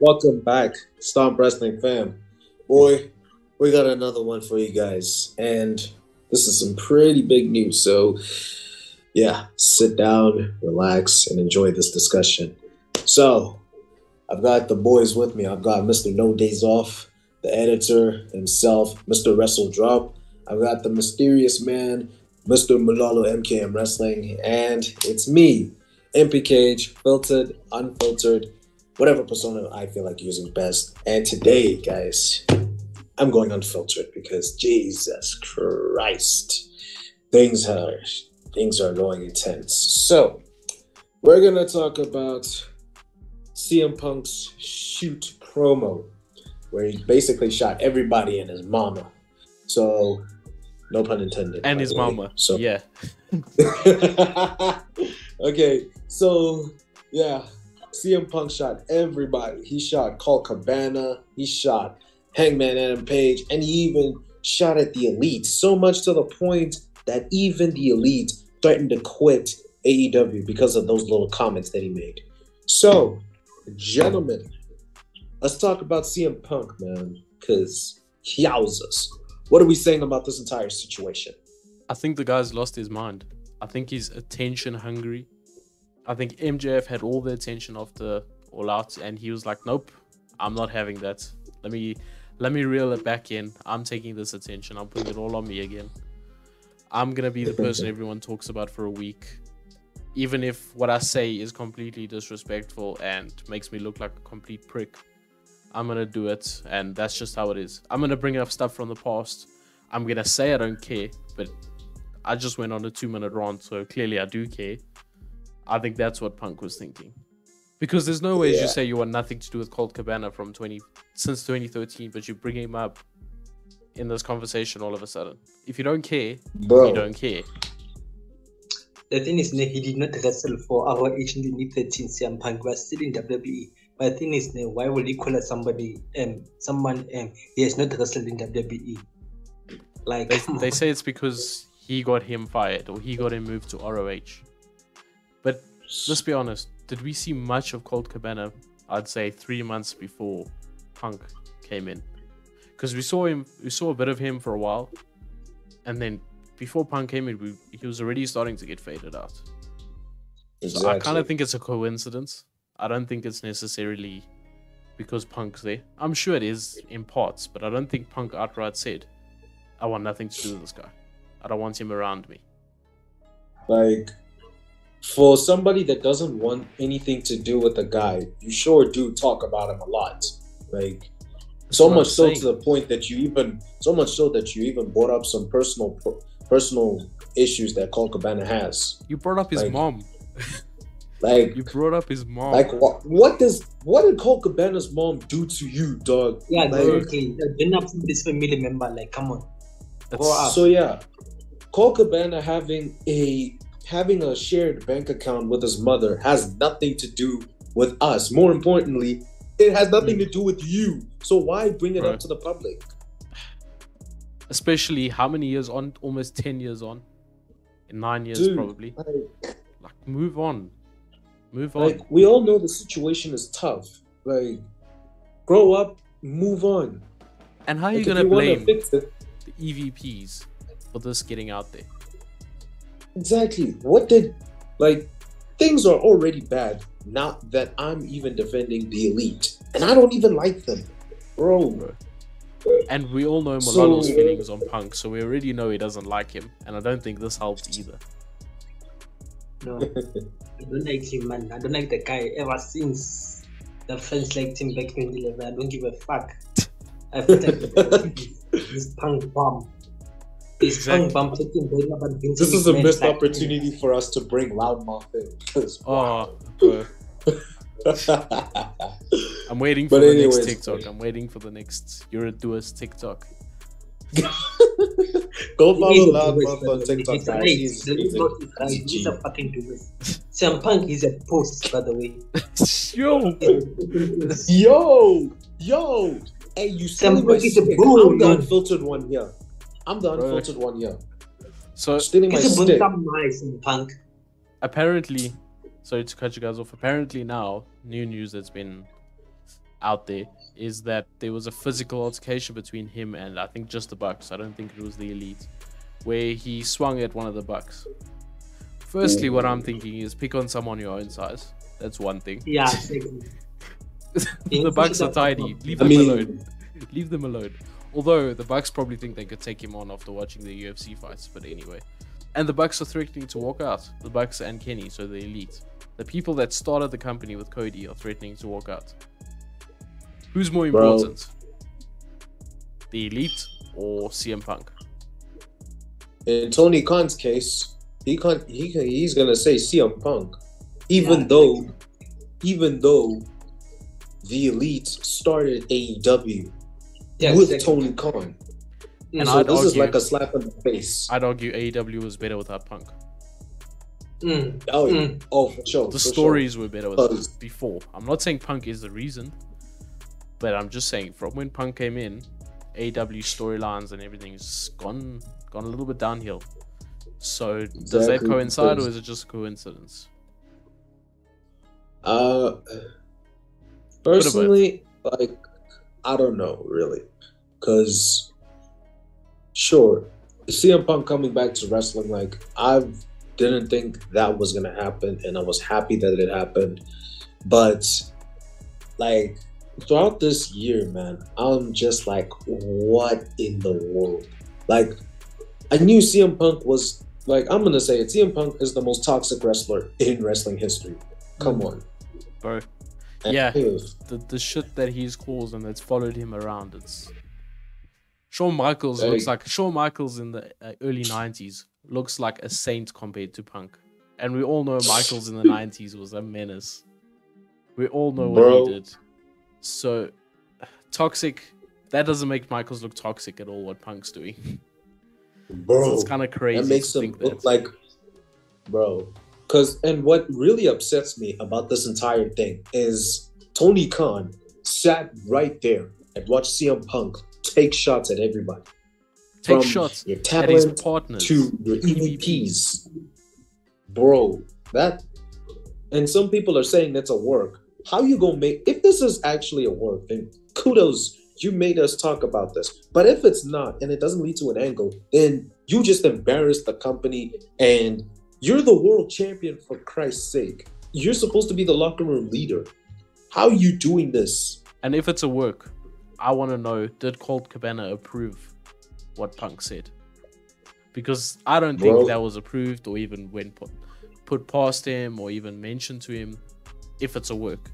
Welcome back, Stomp Wrestling fam. Boy, we got another one for you guys, and this is some pretty big news. So, yeah, sit down, relax, and enjoy this discussion. So, I've got the boys with me. I've got Mr. No Days Off, the editor himself, Mr. WrestleDrop. I've got the mysterious man, Mr. Mulalo MKM Wrestling, and it's me, MPKH, filtered, unfiltered, whatever persona I feel like using best. And today, guys, I'm going unfiltered because Jesus Christ, things are going intense. So we're gonna talk about CM Punk's shoot promo, where he basically shot everybody and his mama. So no pun intended. And his mama. So yeah. Okay, so yeah. CM Punk shot everybody. He shot Colt Cabana, he shot Hangman Adam Page, and he even shot at the Elite. So much to the point that even the Elite threatened to quit AEW because of those little comments that he made. So, gentlemen, let's talk about CM Punk, man, because yowzers. What are we saying about this entire situation? I think the guy's lost his mind. I think he's attention hungry. I think MJF had all the attention after All Out, and he was like, "Nope, I'm not having that. Let me reel it back in. I'm taking this attention. I'm putting it all on me again. I'm gonna be the person everyone talks about for a week, even if what I say is completely disrespectful and makes me look like a complete prick. I'm gonna do it, and that's just how it is. I'm gonna bring up stuff from the past. I'm gonna say I don't care, but I just went on a 2-minute rant, so clearly I do care." I think that's what Punk was thinking. Because there's no way you say you want nothing to do with Colt Cabana since 2013, but you bring him up in this conversation all of a sudden. If you don't care, you don't care. The thing is, he did not wrestle for our age in 2013. CM Punk was still in WWE. But the thing is, why would he call out somebody, someone he has not wrestled in WWE? Like they say it's because he got him fired or he got him moved to ROH. But let's be honest, did we see much of Colt Cabana, I'd say 3 months before Punk came in? Because we saw a bit of him for a while, and then before Punk came in, he was already starting to get faded out. Exactly. So I kind of think it's a coincidence. I don't think it's necessarily because Punk's there. I'm sure it is in parts, but I don't think Punk outright said, "I want nothing to do with this guy. I don't want him around me." Like, for somebody that doesn't want anything to do with the guy, you sure do talk about him a lot. Like, so much so to the point that you even brought up some personal issues that Colt Cabana has. You brought up his mom. Like, you brought up his mom. Like, what did Colt Cabana's mom do to you, dog? Yeah, exactly. Bring up this family member. Like, come on. So yeah, Colt Cabana having a shared bank account with his mother has nothing to do with us. More importantly, it has nothing to do with you. So why bring it up to the public? Especially how many years on? Almost 10 years on. In 9 years, dude, probably. Like, move on. Move on. Like, we all know the situation is tough. Like, grow up, move on. And how are you going to blame the EVPs for this getting out there? Exactly. Things are already bad. Not that I'm even defending the Elite. And I don't even like them. Bro. And we all know Mulalo's feelings on Punk, so we already know he doesn't like him. And I don't think this helped either. No. I don't like him, man. I don't like the guy. Ever since the fans liked him back in 2011, I don't give a fuck. I feel like this Punk bomb. This is a missed opportunity for us to bring Loudmouth in. Oh, bro. I'm waiting for the next TikTok. I'm waiting for the next You're a Doers TikTok. Go follow Loudmouth on TikTok, guys. He's a fucking Doers. CM Punk is a post, by the way. Yo. Hey, you stealing my stick. I'm the unfiltered one here. So stealing my stick. Punk. Apparently, sorry to cut you guys off. Apparently now, new news that's been out there is that there was a physical altercation between him and I think just the Bucks. I don't think it was the Elite, where he swung at one of the Bucks. Firstly, what I'm thinking is pick on someone your own size. That's one thing. Yeah, exactly. The Bucks are tiny. Leave them alone. Leave them alone. Although the Bucks probably think they could take him on after watching the UFC fights, but anyway. And the Bucks are threatening to walk out. The Bucks and Kenny, so the Elite. The people that started the company with Cody are threatening to walk out. Who's more important? The Elite or CM Punk? In Tony Khan's case, he's gonna say CM Punk, even though the Elite started AEW with Tony Khan. And so this is like a slap in the face. I'd argue AEW was better without Punk. Oh, for sure. The stories were better with before. I'm not saying Punk is the reason, but I'm just saying from when Punk came in, AEW storylines and everything's gone a little bit downhill. So does that coincide, or is it just a coincidence? Personally, like, I don't know really, because sure, CM Punk coming back to wrestling, like, I didn't think that was gonna happen, and I was happy that it happened. But like throughout this year, man, I'm just like, what in the world? Like, I knew CM Punk was, like, I'm gonna say it, CM Punk is the most toxic wrestler in wrestling history. Come on, bro. Yeah, the shit that he's caused and that's followed him around. It's Shawn Michaels looks like Shawn Michaels in the early 90s looks like a saint compared to Punk, and we all know Michaels in the 90s was a menace. We all know what he did. So toxic, that doesn't make Michaels look toxic at all. What Punk's doing, bro, so it's kind of crazy. That makes him look like, bro. And what really upsets me about this entire thing is Tony Khan sat right there and watched CM Punk take shots at everybody. Take shots your at his partners to your EVPs. Bro, that... And some people are saying that's a work. How you gonna make... If this is actually a work, then kudos, you made us talk about this. But if it's not, and it doesn't lead to an angle, then you just embarrassed the company, and you're the world champion, for Christ's sake. You're supposed to be the locker room leader. How are you doing this? And if it's a work, I want to know, did Colt Cabana approve what Punk said? Because I don't think that was approved or even went put past him or even mentioned to him. If it's a work,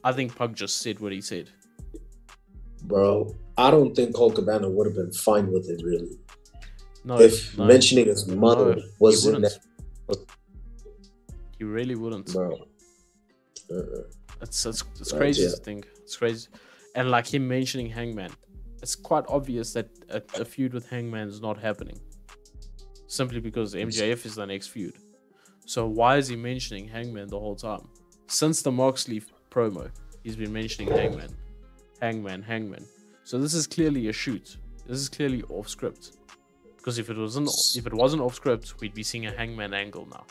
I think Punk just said what he said. Bro, I don't think Colt Cabana would have been fine with it, really. No, if mentioning his mother was in that. He really wouldn't. Bro. It's crazy to think. It's crazy. And like him mentioning Hangman, it's quite obvious that a feud with Hangman is not happening. Simply because MJF is the next feud. So why is he mentioning Hangman the whole time? Since the Moxley promo, he's been mentioning Hangman. So this is clearly a shoot. This is clearly off script. Because if it wasn't off script, we'd be seeing a Hangman angle now.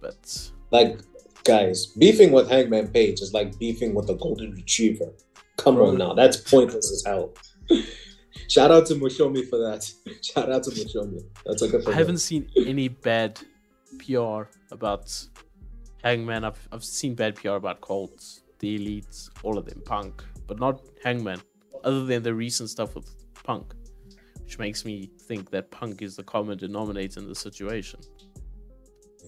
But like, guys, beefing with Hangman Page is like beefing with a golden retriever. Come on now, that's pointless as hell. Shout out to Mushomi for that. Shout out to Mushomi. That's a good thing. I haven't seen any bad PR about Hangman. I've seen bad PR about Colts, the Elites, all of them, Punk, but not Hangman. Other than the recent stuff with Punk, which makes me think that Punk is the common denominator in the situation.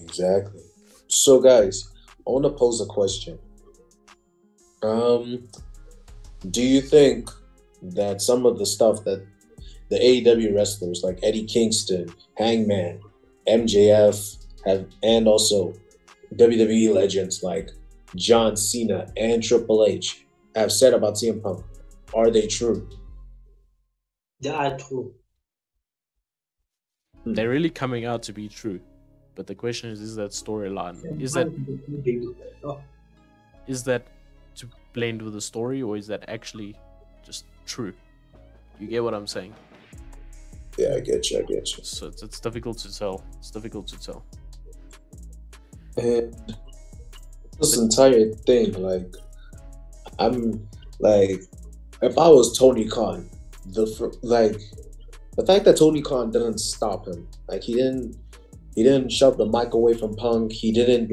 Exactly. So, guys, I want to pose a question. Do you think that some of the stuff that the AEW wrestlers like Eddie Kingston, Hangman, MJF have, and also WWE legends like John Cena and Triple H have said about CM Punk, are they true? They are true. They're really coming out to be true. But the question is that storyline? Is that to blend with the story, or is that actually just true? You get what I'm saying? Yeah, I get you. So it's difficult to tell. And This entire thing, like, I'm like, if I was Tony Khan, the fact that Tony Khan didn't stop him, like he didn't shove the mic away from Punk. He didn't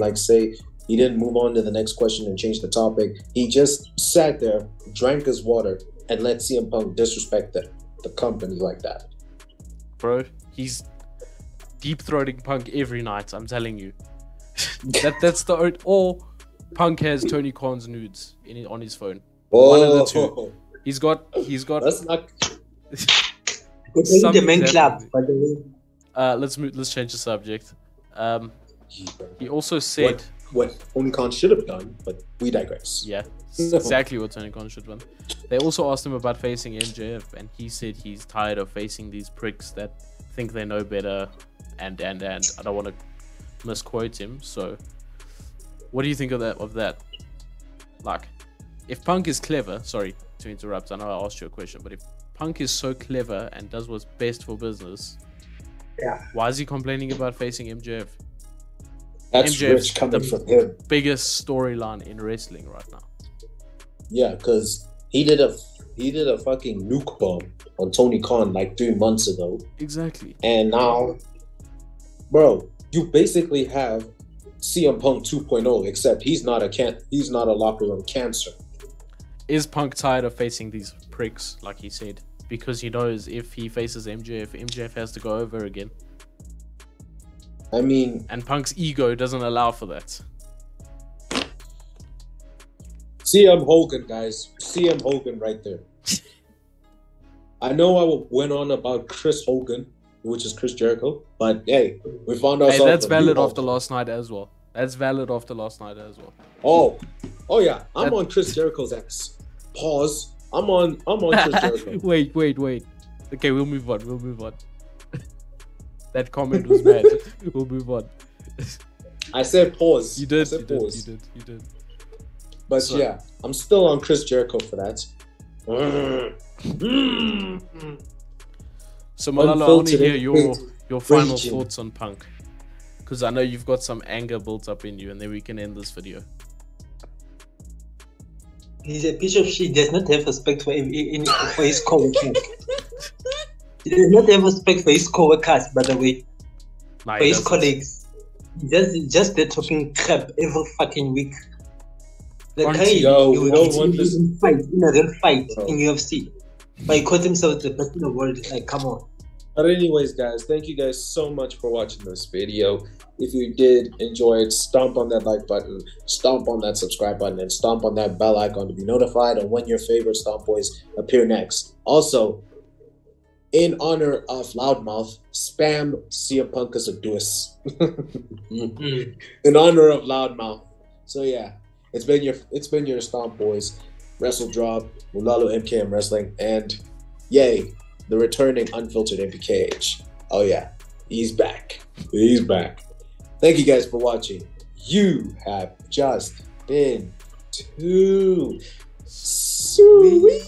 he didn't move on to the next question and change the topic. He just sat there, drank his water, and let CM Punk disrespect the company like that. Bro, he's deep-throating Punk every night, I'm telling you. That's the... Or Punk has Tony Khan's nudes on his phone. Whoa. One of the two. He's got... That's not... The main club, by the way. Let's change the subject. He also said... What Tony Khan should have done, but we digress. Yeah, exactly what Tony Khan should have done. They also asked him about facing MJF, and he said he's tired of facing these pricks that think they know better, and I don't want to misquote him. So, what do you think of that? Like, if Punk is clever, sorry to interrupt, I know I asked you a question, but if Punk is so clever and does what's best for business, why is he complaining about facing MJF? That's MJF's rich coming from him. Biggest storyline in wrestling right now. Yeah, because he did a fucking nuke bomb on Tony Khan like 3 months ago. Exactly. And now, bro, you basically have CM Punk 2.0, except he's not a locker room cancer. Is Punk tired of facing these pricks, like he said? Because he knows if he faces MJF has to go over again. I mean... And Punk's ego doesn't allow for that. CM Hogan, guys. CM Hogan right there. I know I went on about Chris Hogan, which is Chris Jericho, but hey, we found ourselves... Hey, that's valid after last night as well. Oh yeah. I'm on Chris Jericho's ex. Pause. I'm on Chris Jericho. Wait. Okay, we'll move on. That comment was bad. We'll move on. I said pause. You did. But so, yeah, I'm still on Chris Jericho for that. So Mulalo, I want to hear your final thoughts on Punk, because I know you've got some anger built up in you, and then we can end this video. He's a piece of shit. He does not have respect for his co-workers. He does not have respect for his co-workers, by the way. For his colleagues. He's just there talking crap every fucking week. The guy he will fight in a real fight in UFC. But he called himself the best in the world. Like, come on. But anyways, guys, thank you guys so much for watching this video. If you did enjoy it, stomp on that like button, stomp on that subscribe button, and stomp on that bell icon to be notified on when your favorite Stomp Boys appear next. Also, in honor of Loudmouth, spam CM Punk as a dous. In honor of Loudmouth. So yeah, it's been your Stomp Boys, WrestleDrop, Mulalo MKM Wrestling, and yay, the returning unfiltered MPKH. Oh yeah, he's back. Thank you guys for watching. You have just been too sweet.